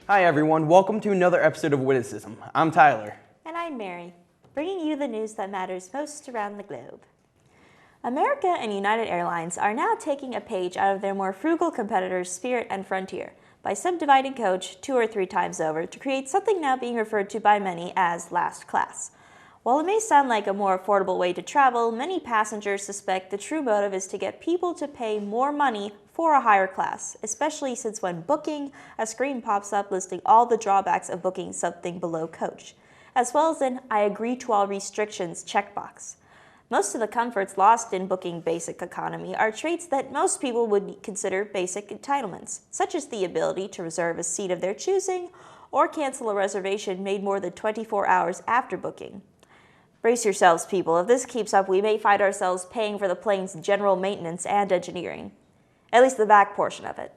Hi everyone, welcome to another episode of Witticism. I'm Tyler. And I'm Mary, bringing you the news that matters most around the globe. America and United Airlines are now taking a page out of their more frugal competitors Spirit and Frontier by subdividing coach 2 or 3 times over to create something now being referred to by many as last class. While it may sound like a more affordable way to travel, many passengers suspect the true motive is to get people to pay more money for a higher class, especially since when booking, a screen pops up listing all the drawbacks of booking something below coach, as well as an I agree to all restrictions checkbox. Most of the comforts lost in booking basic economy are traits that most people would consider basic entitlements, such as the ability to reserve a seat of their choosing or cancel a reservation made more than 24 hours after booking. Brace yourselves, people. If this keeps up, we may find ourselves paying for the plane's general maintenance and engineering. At least the back portion of it.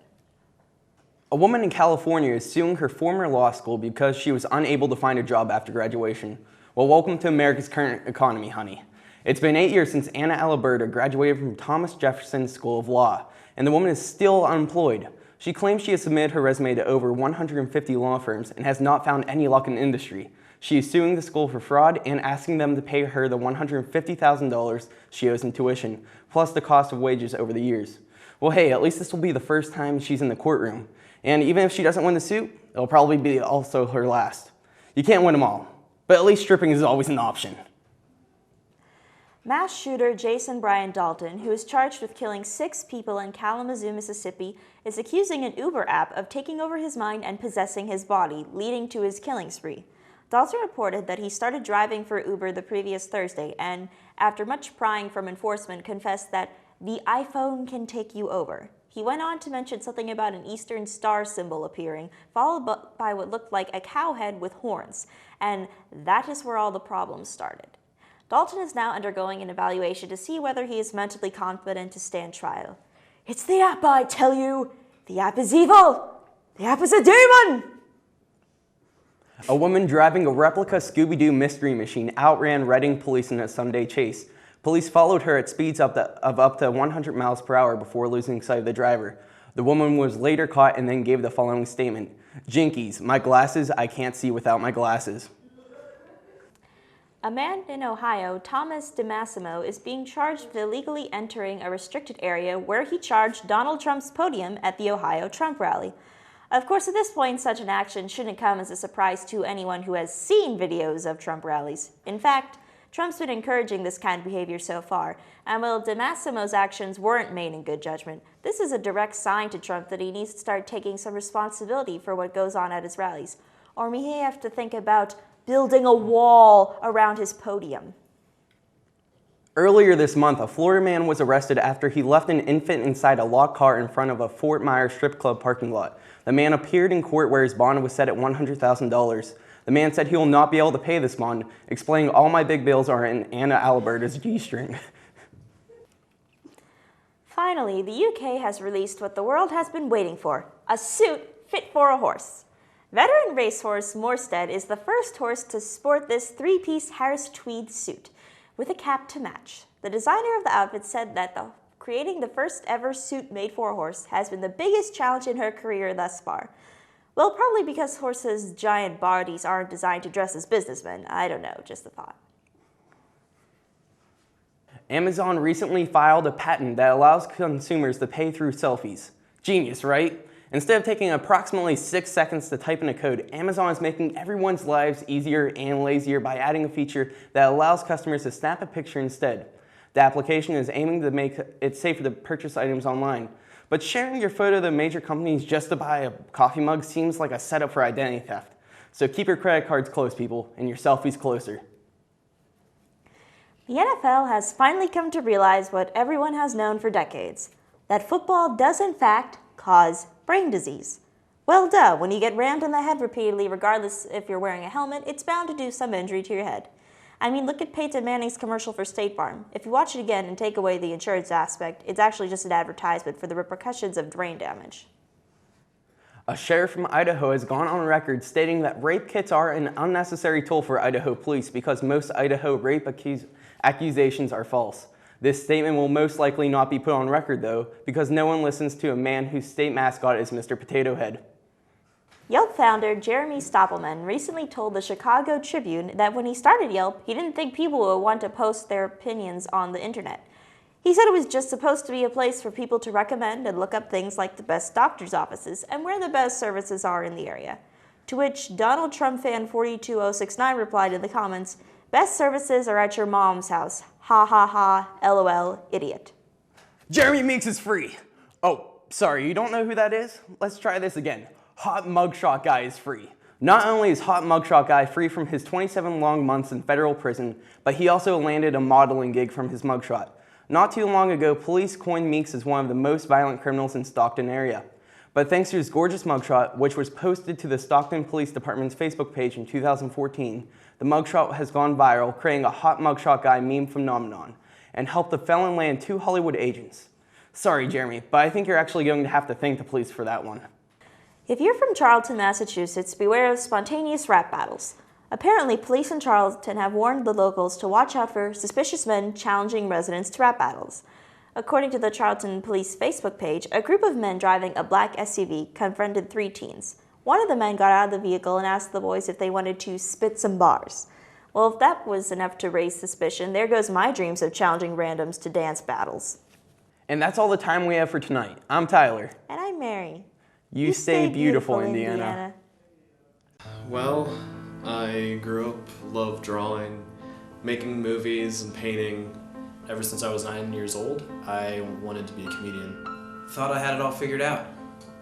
A woman in California is suing her former law school because she was unable to find a job after graduation. Well, welcome to America's current economy, honey. It's been 8 years since Anna Alberta graduated from Thomas Jefferson School of Law, and the woman is still unemployed. She claims she has submitted her resume to over 150 law firms and has not found any luck in the industry. She is suing the school for fraud and asking them to pay her the $150,000 she owes in tuition, plus the cost of wages over the years. Well, hey, at least this will be the first time she's in the courtroom. And even if she doesn't win the suit, it'll probably be also her last. You can't win them all, but at least stripping is always an option. Mass shooter Jason Brian Dalton, who is charged with killing 6 people in Kalamazoo, Mississippi, is accusing an Uber app of taking over his mind and possessing his body, leading to his killing spree. Dalton reported that he started driving for Uber the previous Thursday and, after much prying from enforcement, confessed that the iPhone can take you over. He went on to mention something about an Eastern Star symbol appearing, followed by what looked like a cow head with horns, and that is where all the problems started. Dalton is now undergoing an evaluation to see whether he is mentally competent to stand trial. It's the app, I tell you! The app is evil! The app is a demon! A woman driving a replica Scooby-Doo mystery machine outran Reading police in a Sunday chase. Police followed her at speeds of up to 100 miles per hour before losing sight of the driver. The woman was later caught and then gave the following statement: "Jinkies, my glasses, I can't see without my glasses." A man in Ohio, Thomas DeMassimo, is being charged with illegally entering a restricted area where he charged Donald Trump's podium at the Ohio Trump rally. Of course, at this point, such an action shouldn't come as a surprise to anyone who has seen videos of Trump rallies. In fact, Trump's been encouraging this kind of behavior so far, and while DeMassimo's actions weren't made in good judgment, this is a direct sign to Trump that he needs to start taking some responsibility for what goes on at his rallies. Or may he have to think about building a wall around his podium. Earlier this month, a Florida man was arrested after he left an infant inside a locked car in front of a Fort Myers strip club parking lot. The man appeared in court where his bond was set at $100,000. The man said he will not be able to pay this bond, explaining all my big bills are in Anna Alberta's G-string. Finally, the UK has released what the world has been waiting for, a suit fit for a horse. Veteran racehorse Morstead is the first horse to sport this 3-piece Harris tweed suit, with a cap to match. The designer of the outfit said that creating the first ever suit made for a horse has been the biggest challenge in her career thus far. Well, probably because horses' giant bodies aren't designed to dress as businessmen. I don't know, just a thought. Amazon recently filed a patent that allows consumers to pay through selfies. Genius, right? Instead of taking approximately 6 seconds to type in a code, Amazon is making everyone's lives easier and lazier by adding a feature that allows customers to snap a picture instead. The application is aiming to make it safer to purchase items online. But sharing your photo to major companies just to buy a coffee mug seems like a setup for identity theft. So keep your credit cards close, people, and your selfies closer. The NFL has finally come to realize what everyone has known for decades, that football does in fact cause brain disease. Well, duh, when you get rammed in the head repeatedly, regardless if you're wearing a helmet, it's bound to do some injury to your head. I mean, look at Peyton Manning's commercial for State Farm. If you watch it again and take away the insurance aspect, it's actually just an advertisement for the repercussions of brain damage. A sheriff from Idaho has gone on record stating that rape kits are an unnecessary tool for Idaho police because most Idaho rape accusations are false. This statement will most likely not be put on record, though, because no one listens to a man whose state mascot is Mr. Potato Head. Yelp founder Jeremy Stoppelman recently told the Chicago Tribune that when he started Yelp, he didn't think people would want to post their opinions on the internet. He said it was just supposed to be a place for people to recommend and look up things like the best doctor's offices and where the best services are in the area. To which Donald Trump fan 42069 replied in the comments, "Best services are at your mom's house. Ha ha ha, lol, idiot." Jeremy Meeks is free. Oh, sorry, you don't know who that is? Let's try this again. Hot Mugshot Guy is free. Not only is Hot Mugshot Guy free from his 27 long months in federal prison, but he also landed a modeling gig from his mugshot. Not too long ago, police coined Meeks as one of the most violent criminals in Stockton area. But thanks to his gorgeous mugshot, which was posted to the Stockton Police Department's Facebook page in 2014, the mugshot has gone viral, creating a Hot Mugshot Guy meme phenomenon, and helped the felon land 2 Hollywood agents. Sorry, Jeremy, but I think you're actually going to have to thank the police for that one. If you're from Charlton, Massachusetts, beware of spontaneous rap battles. Apparently, police in Charlton have warned the locals to watch out for suspicious men challenging residents to rap battles. According to the Charlton Police Facebook page, a group of men driving a black SUV confronted 3 teens. One of the men got out of the vehicle and asked the boys if they wanted to spit some bars. Well, if that was enough to raise suspicion, there goes my dreams of challenging randoms to dance battles. And that's all the time we have for tonight. I'm Tyler. And I'm Mary. You stay beautiful, Indiana. Well, I grew up, loved drawing, making movies and painting. Ever since I was 9 years old, I wanted to be a comedian. Thought I had it all figured out.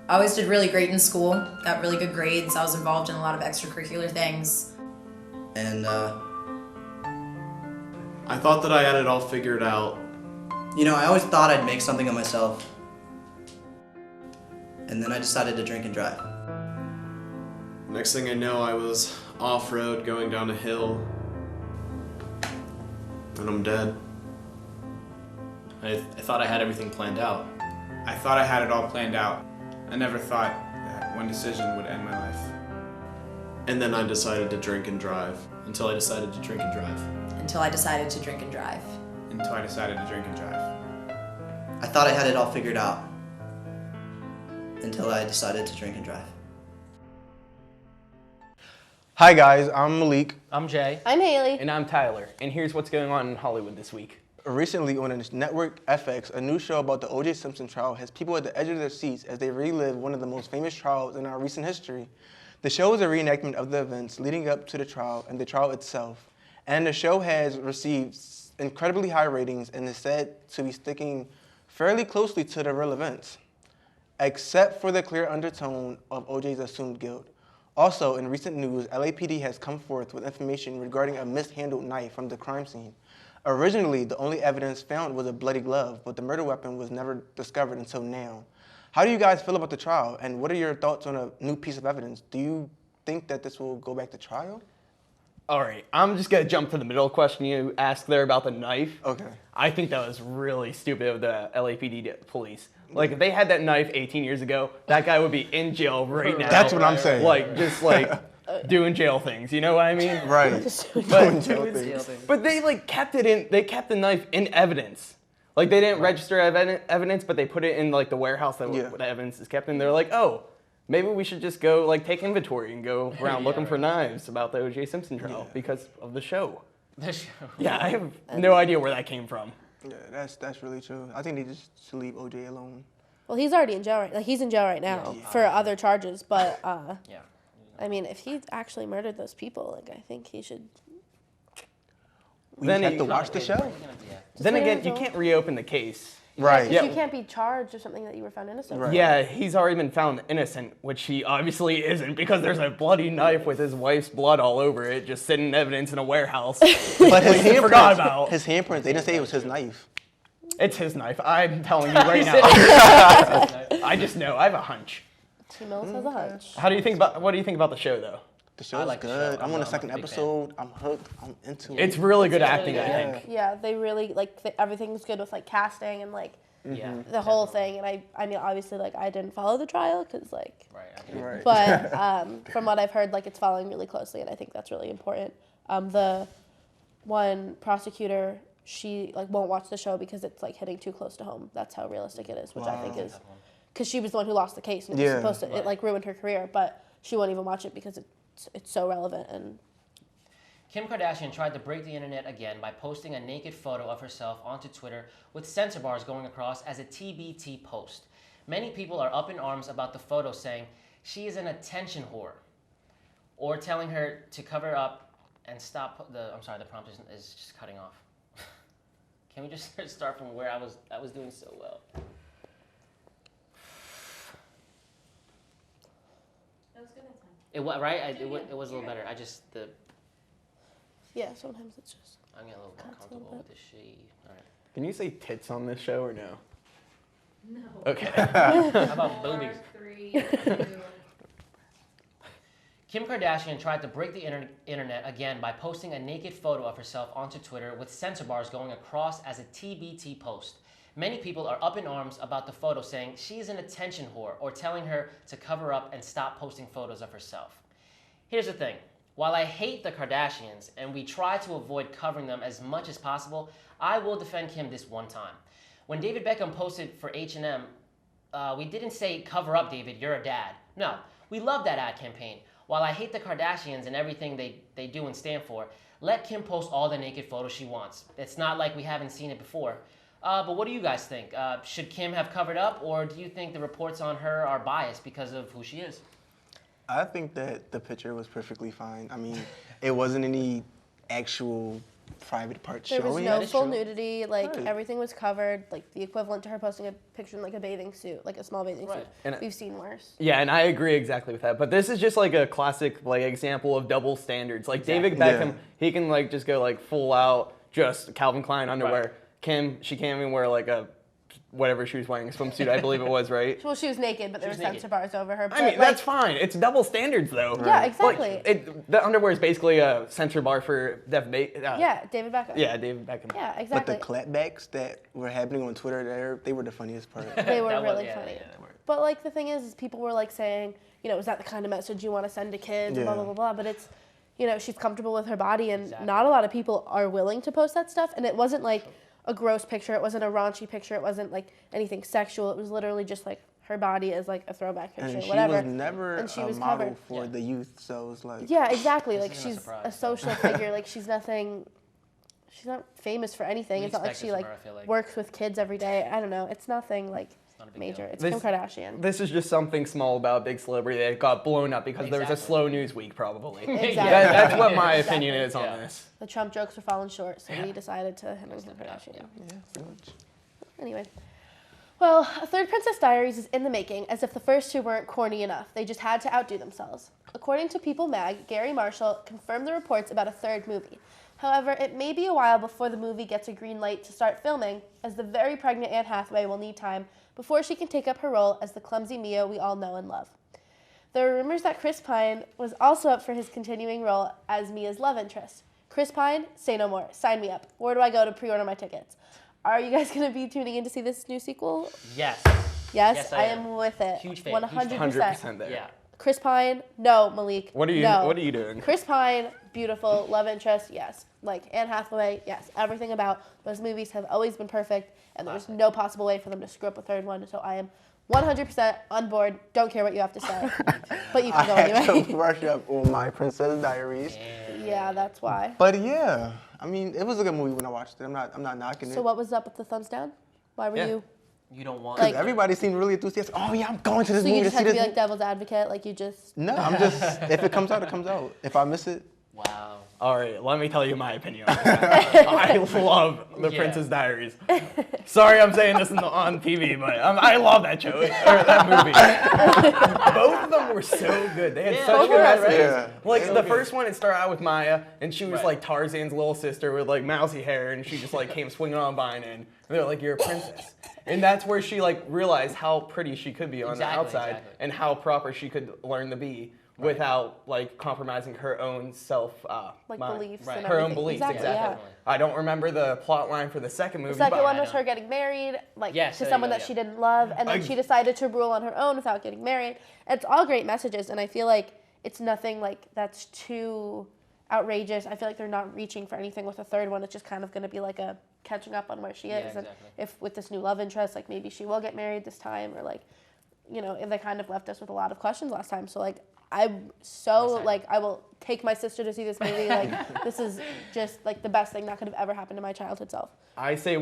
I always did really great in school, got really good grades. I was involved in a lot of extracurricular things. And, I thought that I had it all figured out. I always thought I'd make something of myself. And then I decided to drink and drive. Next thing I know, I was off-road going down a hill, and I'm dead. I thought I had everything planned out. I thought I had it all planned out. I never thought that one decision would end my life. And then I decided to drink and drive. Until I decided to drink and drive. Until I decided to drink and drive. I thought I had it all figured out. Until I decided to drink and drive. Hi guys, I'm Malik. I'm Jay. I'm Haley. And I'm Tyler. And here's what's going on in Hollywood this week. Recently on the network FX, a new show about the O.J. Simpson trial has people at the edge of their seats as they relive one of the most famous trials in our recent history. The show is a reenactment of the events leading up to the trial and the trial itself. And the show has received incredibly high ratings and is said to be sticking fairly closely to the real events, except for the clear undertone of O.J.'s assumed guilt. Also, in recent news, LAPD has come forth with information regarding a mishandled knife from the crime scene. Originally, the only evidence found was a bloody glove, but the murder weapon was never discovered until now. How do you guys feel about the trial, and what are your thoughts on a new piece of evidence? Do you think that this will go back to trial? All right, I'm just going to jump to the middle question you asked there about the knife. Okay. I think that was really stupid of the LAPD police. Like, if they had that knife 18 years ago, that guy would be in jail right now. That's what I'm saying. Like, just like doing jail things, you know what I mean? Right. But they kept it in, they kept the knife in evidence. Like, they didn't register evidence, but they put it in like the warehouse that the evidence is kept in. They're like, oh, maybe we should just go like take inventory and go around looking for knives about the O.J. Simpson trial because of the show. The show. Yeah, I have no idea where that came from. Yeah, that's really true. I think they just should leave O.J. alone. Well, he's already in jail he's in jail right now for other charges, but I mean, if he actually murdered those people, I think he should. We have to watch the show. Then again, you can't reopen the case. Right. Yeah, you can't be charged or something that you were found innocent. Right. Yeah, he's already been found innocent, which he obviously isn't because there's a bloody knife with his wife's blood all over it, just sitting in evidence in a warehouse. But his handprints, they didn't say it was his knife. It's his knife. I'm telling you right now. I just know. I have a hunch. T. Mills has a hunch. What do you think about the show, though? The show's like the good. show. I'm on the second episode. I'm hooked. I'm into it. It's really good acting, I think. Yeah, they really everything's good with casting and the whole thing. And I mean, obviously, I didn't follow the trial because Right. but from what I've heard, it's following really closely, and I think that's really important. The one prosecutor, she won't watch the show because it's hitting too close to home. That's how realistic it is, which I think is because she was the one who lost the case and it was supposed to it ruined her career. But she won't even watch it because it's so relevant. And Kim Kardashian tried to break the internet again by posting a naked photo of herself onto Twitter with censor bars going across as a TBT post. Many people are up in arms about the photo, saying she is an attention whore, or telling her to cover up and stop the. I'm sorry, the prompt is just cutting off. Can we just start from where I was doing so well? That was good that time. It was right. It was a little better. I just yeah, sometimes it's just. I'm getting a little more Cuts a little comfortable with bit. the shade. All right. Can you say tits on this show or no? No. Okay. How about boobies? 3, 2. Kim Kardashian tried to break the internet again by posting a naked photo of herself onto Twitter with censor bars going across as a TBT post. Many people are up in arms about the photo, saying she's an attention whore, or telling her to cover up and stop posting photos of herself. Here's the thing. While I hate the Kardashians and we try to avoid covering them as much as possible, I will defend Kim this one time. When David Beckham posted for H&M, we didn't say, cover up, David, you're a dad. No, we love that ad campaign. While I hate the Kardashians and everything they do and stand for, let Kim post all the naked photos she wants. It's not like we haven't seen it before. But what do you guys think? Should Kim have covered up, or do you think the reports on her are biased because of who she is? I think that the picture was perfectly fine. I mean, it wasn't any actual private parts There was showing. no it. full nudity, like Right. everything was covered, like the equivalent to her posting a picture in like a bathing suit, like a small bathing Right. suit. And We've seen worse. Yeah, and I agree exactly with that. But this is just like a classic like example of double standards. Like David Exactly. Beckham, he can like just go like full out just Calvin Klein underwear. Right. Kim, she can't even wear like a whatever she was wearing, a swimsuit, I believe it was, right? Well, she was naked, but there was were naked. censor bars over her. I But, mean, like, that's fine. It's double standards though. Yeah, exactly. Like, the underwear is basically a censor bar for yeah, David Beckham. Yeah, David Beckham. Yeah, But exactly. the clapbacks that were happening on Twitter, they were the funniest part. They were That was- really yeah, funny. yeah. But like the thing is people were like saying, you know, is that the kind of message you want to send to kids? Yeah. Blah blah blah blah. But it's, you know, she's comfortable with her body, and Exactly. not a lot of people are willing to post that stuff. And it wasn't like a gross picture. It wasn't a raunchy picture. It wasn't like anything sexual. It was literally just like her body is like a throwback picture, And she whatever. was never And she a was model covered. for Yeah. the youth, so it was like... Yeah, exactly. This Like isn't a she's surprise, a so. social figure. Like she's nothing. She's not famous for anything. We It's not like expect she this like from her, I feel like. works with kids every day. I don't know. It's nothing like not a big major. deal. It's This- Kim Kardashian. This is just something small about a big celebrity that got blown up because there was a Exactly. slow news week, probably. Exactly. That's what my Exactly. opinion is on Yeah. this. The Trump jokes were falling short, so we decided to him and Kim Yeah. Kardashian. Yeah, pretty much. Anyway. Well, a third Princess Diaries is in the making, as if the first two weren't corny enough. They just had to outdo themselves. According to People Mag, Gary Marshall confirmed the reports about a third movie. However, it may be a while before the movie gets a green light to start filming, as the very pregnant Anne Hathaway will need time before she can take up her role as the clumsy Mia we all know and love. There are rumors that Chris Pine was also up for his continuing role as Mia's love interest. Chris Pine, say no more. Sign me up. Where do I go to pre-order my tickets? Are you guys going to be tuning in to see this new sequel? Yes. Yes, Yes, I I am with it. Huge fan, huge fan. 100%. 100% there. Yeah. Chris Pine, no. Malik, What are you no. What are you doing? Chris Pine, beautiful, love interest, yes. Like Anne Hathaway, yes. Everything about those movies have always been perfect, and there's Classic. no possible way for them to screw up a third one. So I am 100% on board. Don't care what you have to say, but you I can go had anyway. to brush up on my Princess Diaries. Yeah, that's why. But yeah, I mean, it was a good movie when I watched it. I'm not knocking So it. what was up with the thumbs down? Why were Yeah. you? You don't want Like- Everybody seemed really enthusiastic. Oh yeah, I'm going to this So movie you to just see had to this. be like devil's advocate, like you just. No, I'm just, if it comes out, it comes out. If I miss it, Wow. All right, let me tell you my opinion on that. I love The Yeah. Princess Diaries. Sorry I'm saying this on TV, but I love that show, or that movie. Both of them were so good. They had Yeah, such both good were, messages. yeah. Like, So the good. first one, it started out with Maya, and she was Right. like Tarzan's little sister with like mousy hair, and she just like came swinging on vine, and they're like, you're a princess. And that's where she like realized how pretty she could be on Exactly, the outside, exactly. and how proper she could learn to be. Without like compromising her own self, Like mind. beliefs Right. and Her own everything. beliefs, exactly. exactly. Yeah. I don't remember the plot line for the second movie. The second but one I was know. her getting married, like Yes, to there you someone go, that yeah. she didn't love, and then she decided to rule on her own without getting married. It's all great messages, and I feel like it's nothing like that's too outrageous. I feel like they're not reaching for anything with the third one. It's just kind of going to be like a catching up on where she is, Yeah, and exactly. if with this new love interest, like maybe she will get married this time, or like, you know, if they kind of left us with a lot of questions last time. So like, I'm so like I will take my sister to see this movie. Like this is just like the best thing that could have ever happened to my childhood self. I say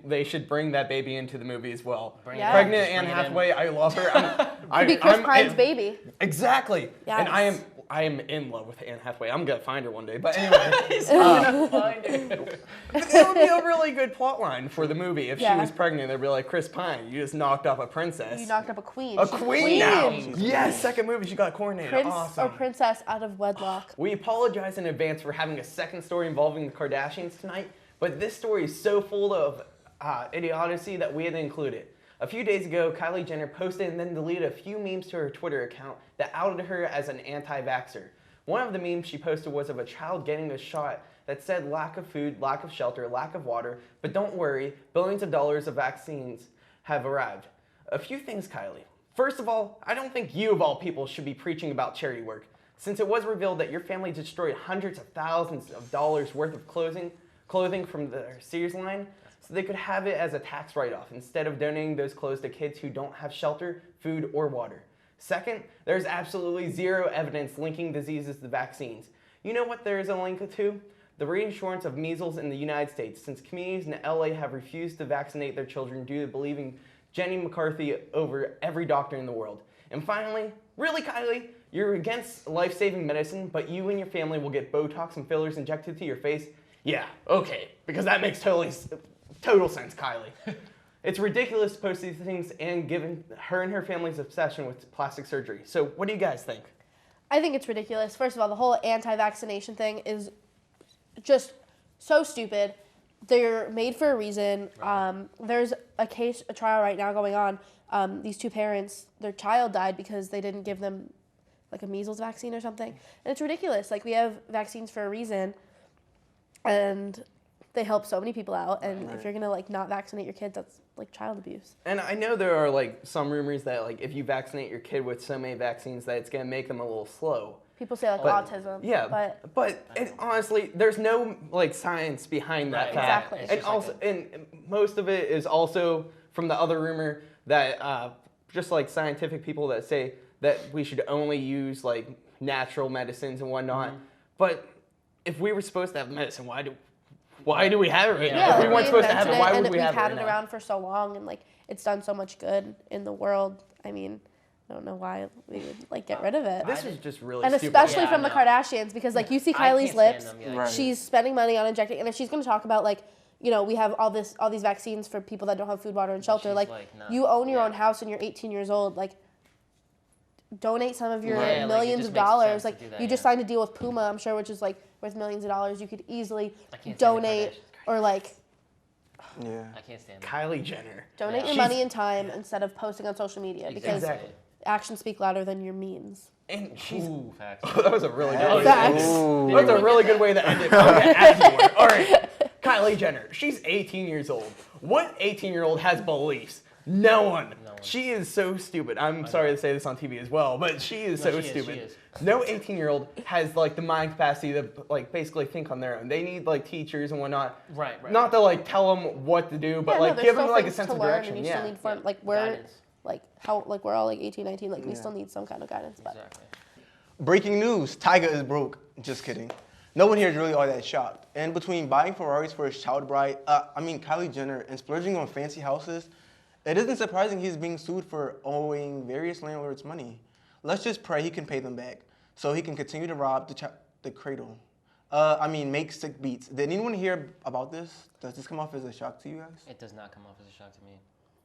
they should bring that baby into the movie as well. Yeah. Pregnant Anne Hathaway, I love her. Could be Chris Pine's baby. Exactly. Yes. And I am in love with Anne Hathaway. I'm gonna find her one day. But anyway, gonna find her. It would be a really good plot line for the movie if she was pregnant. They'd be like, Chris Pine, you just knocked up a princess. You knocked up a queen. A queen now. Yes, second movie she got coronated. Prince awesome. or princess out of wedlock. We apologize in advance for having a second story involving the Kardashians tonight, but this story is so full of idiocy that we had to include it. A few days ago, Kylie Jenner posted and then deleted a few memes to her Twitter account that outed her as an anti-vaxxer. One of the memes she posted was of a child getting a shot that said lack of food, lack of shelter, lack of water, but don't worry, billions of dollars of vaccines have arrived. A few things, Kylie. First of all, I don't think you of all people should be preaching about charity work, since it was revealed that your family destroyed hundreds of thousands of dollars worth of clothing from their Sears line, so they could have it as a tax write-off instead of donating those clothes to kids who don't have shelter, food, or water. Second, there's absolutely zero evidence linking diseases to vaccines. You know what there is a link to? The reinsurance of measles in the United States, since communities in LA have refused to vaccinate their children due to believing Jenny McCarthy over every doctor in the world. And finally, really Kylie, you're against life-saving medicine, but you and your family will get Botox and fillers injected to your face? Yeah, okay, because that makes total sense, Kylie. It's ridiculous to post these things and given her and her family's obsession with plastic surgery. So what do you guys think? I think it's ridiculous. First of all, the whole anti-vaccination thing is just so stupid. They're made for a reason. There's a trial right now going on. These two parents, their child died because they didn't give them like a measles vaccine or something. And it's ridiculous. Like we have vaccines for a reason. And they help so many people out, and if you're gonna like not vaccinate your kids, that's like child abuse. And I know there are like some rumors that like if you vaccinate your kid with so many vaccines that it's gonna make them a little slow. People say like autism. Yeah, but honestly, there's no like science behind that fact. Exactly. And also, and most of it is also from the other rumor that just like scientific people that say that we should only use like natural medicines and whatnot. But if we were supposed to have medicine, why do we have it right now? If we weren't supposed to have it, why would we have it right now? We've had it around for so long, and like it's done so much good in the world. I mean, I don't know why we would like get rid of it. This was just really and stupid. especially from the Kardashians, because like you see Kylie's lips, she's spending money on injecting, and if she's gonna talk about like, you know, we have all these vaccines for people that don't have food, water, and shelter. Like you own your own house and you're 18 years old. Like donate some of your millions of dollars. Like you just signed a deal with Puma, I'm sure, which is like worth millions of dollars. You could easily donate or like. Yeah. I can't stand Kylie Jenner. Donate your money and time instead of posting on social media because actions speak louder than your means. And she's. Ooh, facts. That was a really good way. Facts. That's a really good way to end it. Okay, as you were. All right, Kylie Jenner. She's 18 years old. What 18-year-old has beliefs? No one. She is so stupid. I'm sorry to say this on TV as well, but she is so stupid. No 18-year-old has like the mind capacity to like basically think on their own. They need like teachers and whatnot. Right. Not to like tell them what to do, but like give them like a sense of direction. And you still need fun. Like we're like how like we're all like 18, 19. Like we still need some kind of guidance. But. Exactly. Breaking news: Tyga is broke. Just kidding. No one here is really all that shocked. And between buying Ferraris for his child bride, Kylie Jenner, and splurging on fancy houses, it isn't surprising he's being sued for owing various landlords money. Let's just pray he can pay them back so he can continue to rob the cradle. Make sick beats. Did anyone hear about this? Does this come off as a shock to you guys? It does not come off as a shock to me.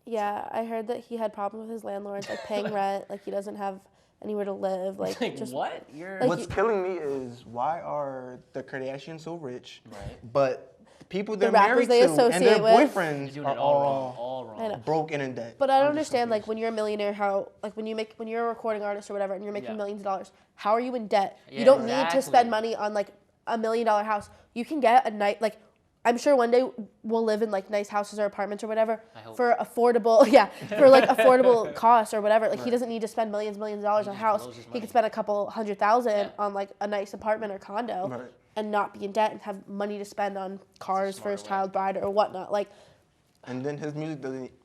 Yeah, I heard that he had problems with his landlords, like paying rent, like he doesn't have anywhere to live. Like just, what? What's killing me is why are the Kardashians so rich, but people they're rappers married they to and their with, boyfriends doing are it all wrong. broke and in debt. But I don't understand, like when you're a millionaire, how like when you're a recording artist or whatever, and you're making millions of dollars, how are you in debt? You don't need to spend money on like $1 million house. You can get a night like. I'm sure one day we'll live in like nice houses or apartments or whatever for affordable, affordable costs or whatever. Like he doesn't need to spend millions of dollars on a house. He could spend a couple $100,000 on like a nice apartment or condo and not be in debt and have money to spend on cars for his child bride or whatnot. Like, and then his music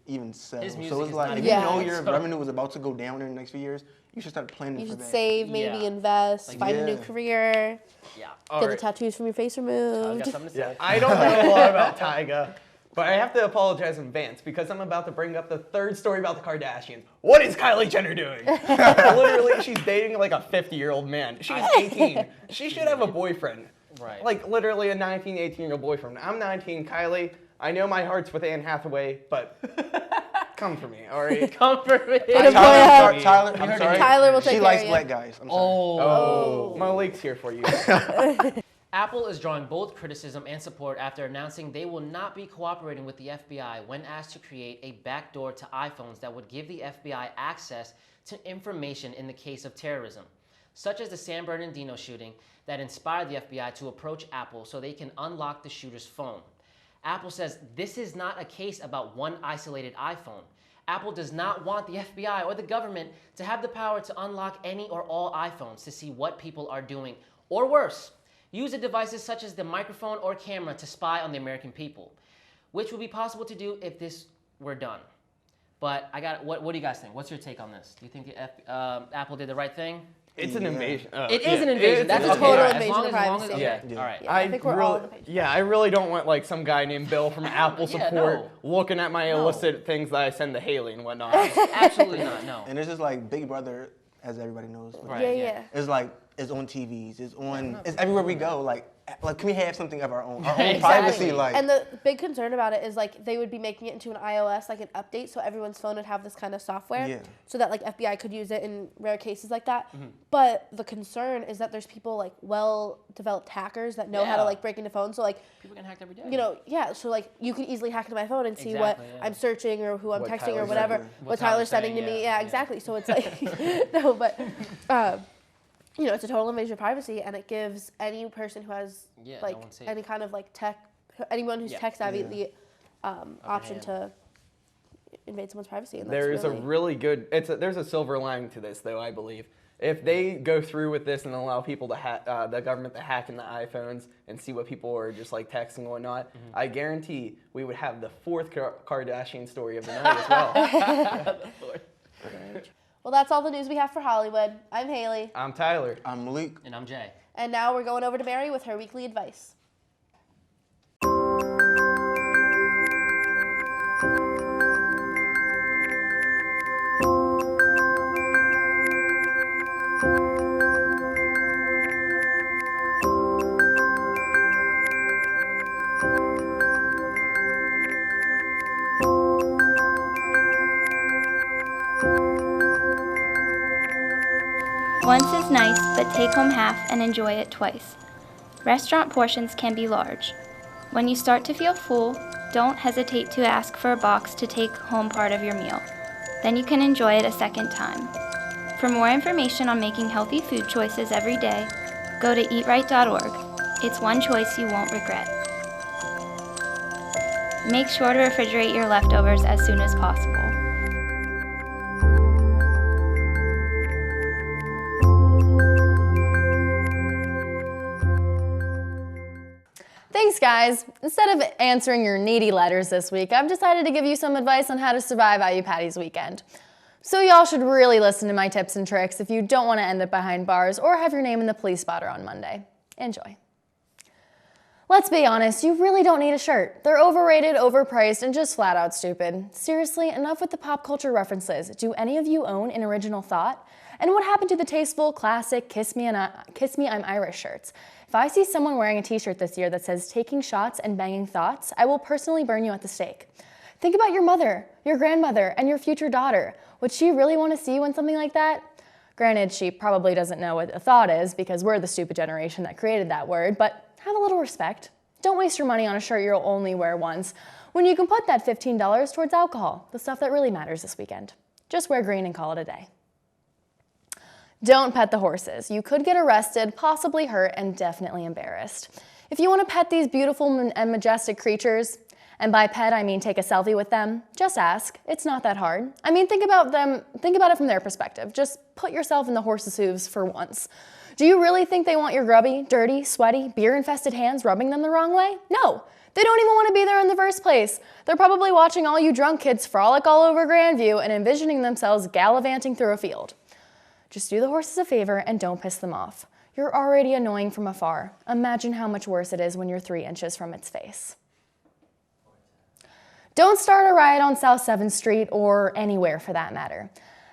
even sell. His music So it's is like, not if even you know good. your revenue is about to go down in the next few years, you should start planning You for should that. save, maybe Yeah. invest, Like, find a new yeah. career, Yeah. get the tattoos from your face removed. I got something to say. I don't know a lot about Tyga, but I have to apologize in advance because I'm about to bring up the third story about the Kardashians. What is Kylie Jenner doing? Literally, she's dating like a 50-year-old man. She's 18. She should have a boyfriend. Right. Like literally a 19, 18-year-old boyfriend. I'm 19, Kylie. I know my heart's with Anne Hathaway, but come for me, all right? Comfort me. Tyler, I'm sorry. Tyler will take She care likes of you. black guys. I'm sorry. Oh, Malik's here for you. Apple is drawing both criticism and support after announcing they will not be cooperating with the FBI when asked to create a backdoor to iPhones that would give the FBI access to information in the case of terrorism, such as the San Bernardino shooting that inspired the FBI to approach Apple so they can unlock the shooter's phone. Apple says this is not a case about one isolated iPhone. Apple does not want the FBI or the government to have the power to unlock any or all iPhones to see what people are doing, or worse, use the devices such as the microphone or camera to spy on the American people, which would be possible to do if this were done. But what do you guys think? What's your take on this? Do you think Apple did the right thing? It's an invasion. It is an invasion. That's a okay. total All right. invasion of As long as, privacy. okay. Yeah. All right. Yeah, I think we're all on the page. I really don't want like some guy named Bill from Apple Yeah, support no. looking at my No. illicit things that I send to Haley and whatnot. Absolutely not. No. And it's just like Big Brother, as everybody knows. Right. Yeah. It's like, it's on TVs, it's everywhere we go. Like, can we have something of our own Exactly. privacy? Like, And the big concern about it is like they would be making it into an iOS, like an update, so everyone's phone would have this kind of software, Yeah. so that like FBI could use it in rare cases like that. But the concern is that there's people like well-developed hackers that know how to Yeah. like break into phones. So like, People get hacked every day. you know, yeah. So like you can easily hack into my phone and see what Exactly, yeah. I'm searching or who I'm What texting or Tyler's whatever, sending. what What Tyler's Tyler's sending to saying, me. yeah, Yeah, yeah. exactly. So it's like no, but. You know, it's a total invasion of privacy, and it gives any person who has Yeah, no like one's safe. any kind of like tech, anyone who's Yeah. tech savvy, Yeah. the option hand. to invade someone's privacy. And There that's is really, a really good. There's a silver lining to this, though. I believe if they go through with this and allow people to hack, the government to hack into iPhones and see what people are just like texting and whatnot, I guarantee we would have the fourth Kardashian story of the night as well. Well, that's all the news we have for Hollywood. I'm Haley, I'm Tyler. I'm Malik. And I'm Jay. and now we're going over to Mary with her weekly advice. Once is nice, but take home half and enjoy it twice. Restaurant portions can be large. When you start to feel full, don't hesitate to ask for a box to take home part of your meal. Then you can enjoy it a second time. For more information on making healthy food choices every day, go to eatright.org. It's one choice you won't regret. Make sure to refrigerate your leftovers as soon as possible. Thanks, guys. Instead of answering your needy letters this week, I've decided to give you some advice on how to survive IU Patty's weekend. So y'all should really listen to my tips and tricks if you don't want to end up behind bars or have your name in the police spotter on Monday. Enjoy. Let's be honest, you really don't need a shirt. They're overrated, overpriced, and just flat out stupid. Seriously, enough with the pop culture references. Do any of you own an original thought? And what happened to the tasteful, classic Kiss Me, I'm Irish shirts? If I see someone wearing a t-shirt this year that says taking shots and banging thoughts, I will personally burn you at the stake. Think about your mother, your grandmother, and your future daughter. Would she really want to see you in something like that? Granted, she probably doesn't know what a thought is because we're the stupid generation that created that word, but have a little respect. Don't waste your money on a shirt you'll only wear once when you can put that $15 towards alcohol, the stuff that really matters this weekend. Just wear green and call it a day. Don't pet the horses. You could get arrested, possibly hurt, and definitely embarrassed. If you want to pet these beautiful and majestic creatures, and by pet I mean take a selfie with them, just ask. It's not that hard. I mean, think about it from their perspective. Just put yourself in the horse's hooves for once. Do you really think they want your grubby, dirty, sweaty, beer-infested hands rubbing them the wrong way? No. They don't even want to be there in the first place. They're probably watching all you drunk kids frolic all over Grandview and envisioning themselves gallivanting through a field. Just do the horses a favor and don't piss them off. You're already annoying from afar. Imagine how much worse it is when you're 3 inches from its face. Don't start a riot on South 7th Street or anywhere for that matter.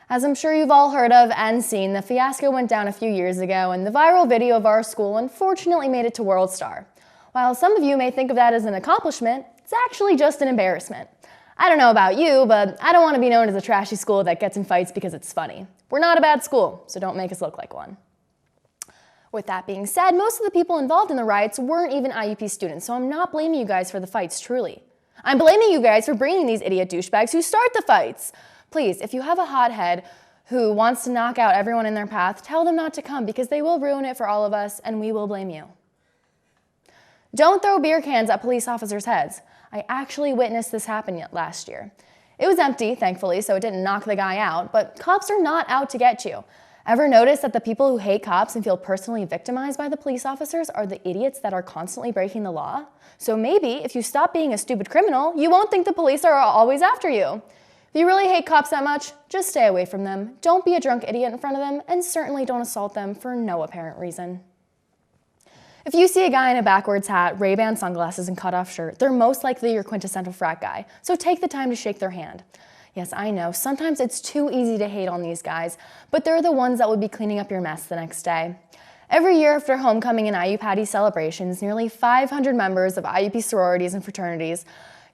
As I'm sure you've all heard of and seen, the fiasco went down a few years ago and the viral video of our school unfortunately made it to World Star. While some of you may think of that as an accomplishment, it's actually just an embarrassment. I don't know about you, but I don't want to be known as a trashy school that gets in fights because it's funny. We're not a bad school, so don't make us look like one. With that being said, most of the people involved in the riots weren't even IUP students, so I'm not blaming you guys for the fights, truly. I'm blaming you guys for bringing these idiot douchebags who start the fights. Please, if you have a hothead who wants to knock out everyone in their path, tell them not to come because they will ruin it for all of us and we will blame you. Don't throw beer cans at police officers' heads. I actually witnessed this happen last year. It was empty, thankfully, so it didn't knock the guy out, but cops are not out to get you. Ever notice that the people who hate cops and feel personally victimized by the police officers are the idiots that are constantly breaking the law? So maybe if you stop being a stupid criminal, you won't think the police are always after you. If you really hate cops that much, just stay away from them. Don't be a drunk idiot in front of them, and certainly don't assault them for no apparent reason. If you see a guy in a backwards hat, Ray-Ban sunglasses, and cutoff shirt, they're most likely your quintessential frat guy, so take the time to shake their hand. Yes, I know, sometimes it's too easy to hate on these guys, but they're the ones that would be cleaning up your mess the next day. Every year after homecoming and IUP celebrations, nearly 500 members of IUP sororities and fraternities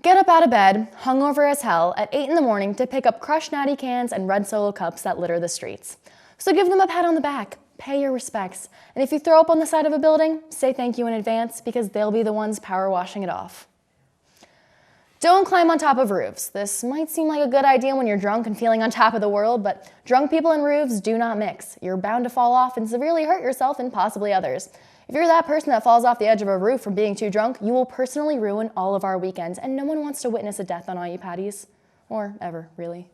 get up out of bed, hungover as hell, at 8 in the morning to pick up crushed natty cans and red Solo cups that litter the streets. So give them a pat on the back, pay your respects, and if you throw up on the side of a building, say thank you in advance because they'll be the ones power washing it off. Don't climb on top of roofs. This might seem like a good idea when you're drunk and feeling on top of the world, but drunk people and roofs do not mix. You're bound to fall off and severely hurt yourself and possibly others. If you're that person that falls off the edge of a roof from being too drunk, you will personally ruin all of our weekends, and no one wants to witness a death on IU patties. Or ever, really.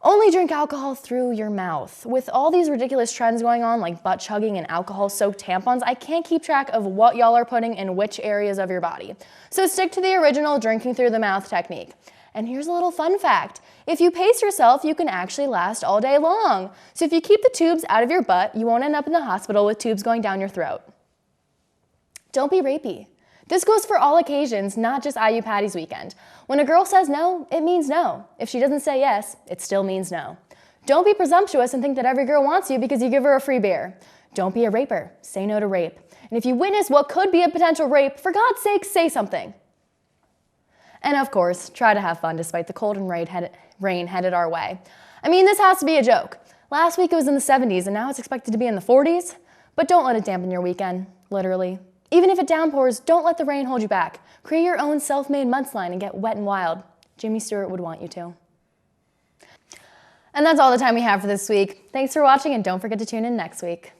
Only drink alcohol through your mouth. With all these ridiculous trends going on, like butt chugging and alcohol-soaked tampons, I can't keep track of what y'all are putting in which areas of your body. So stick to the original drinking through the mouth technique. And here's a little fun fact. If you pace yourself, you can actually last all day long. So if you keep the tubes out of your butt, you won't end up in the hospital with tubes going down your throat. Don't be rapey. This goes for all occasions, not just IU Patty's weekend. When a girl says no, it means no. If she doesn't say yes, it still means no. Don't be presumptuous and think that every girl wants you because you give her a free beer. Don't be a raper. Say no to rape. And if you witness what could be a potential rape, for God's sake, say something. And of course, try to have fun despite the cold and rain headed our way. I mean, this has to be a joke. Last week it was in the 70s and now it's expected to be in the 40s. But don't let it dampen your weekend, literally. Even if it downpours, don't let the rain hold you back. Create your own self-made mudslide and get wet and wild. Jimmy Stewart would want you to. And that's all the time we have for this week. Thanks for watching and don't forget to tune in next week.